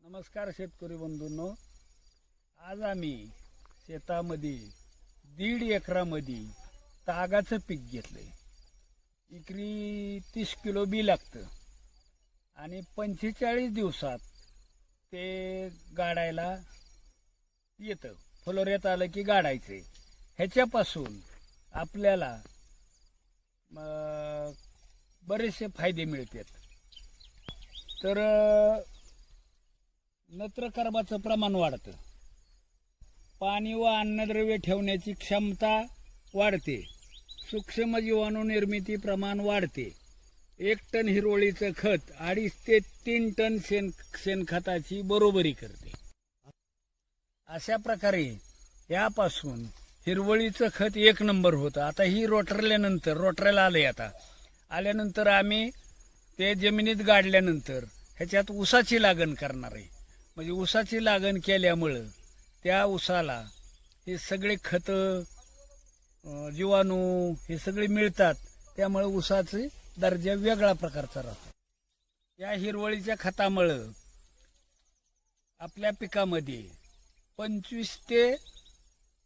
नमस्कार शेतकरी बंधूंनो, आज आम्ही शेतामध्ये 1.5 एकरामध्ये तागाचं पीक घेतलंय. एकरी 30 किलो बी लागतं आणि 45 दिवसात ते गाडायला येतं. फ्लोऱ्यात आलं की गाडायचे. ह्याच्यापासून आपल्याला बरेचसे फायदे मिळतात. तर नत्रकर्बाचं प्रमाण वाढतं, पाणी व अन्नद्रव्य ठेवण्याची क्षमता वाढते, सूक्ष्म जीवाणू निर्मिती प्रमाण वाढते. 1 टन हिरवळीचं खत 2.5 ते 3 टन शेणखताची बरोबरी करते. अशा प्रकारे यापासून हिरवळीचं खत 1 नंबर होतं. आता ही रोटऱ्याला आलंय. आता आल्यानंतर आम्ही ते जमिनीत गाडल्यानंतर ह्याच्यात ऊसाची लागण करणार आहे. म्हणजे ऊसाची लागण केल्यामुळं त्या ऊसाला हे सगळे खतं, जीवाणू हे सगळे मिळतात. त्यामुळे ऊसाचा दर्जा वेगळा प्रकारचा राहतो. या हिरवळीच्या खतामुळं आपल्या पिकामध्ये 25 ते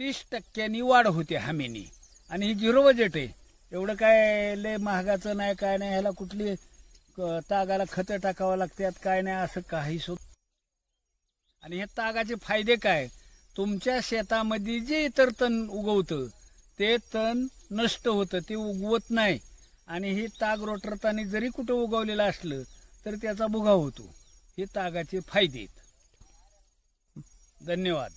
30% वाढ होते हमीने. आणि ही 0 बजेट आहे. एवढं काय लय महागाचं नाही, काय नाही. ह्याला कुठली तागाला खतं टाकावं लागतात, काय नाही, असं काही सुद्धा. आणि हे तागाचे फायदे काय? तुमच्या शेतामध्ये जे इतर तण उगवतं ते तण नष्ट होतं, ते उगवत नाही. आणि हे ताग रोटरतानी जरी कुठं उगवलेलं असलं तर त्याचा भुगा होतो. हे तागाचे फायदे आहेत. धन्यवाद.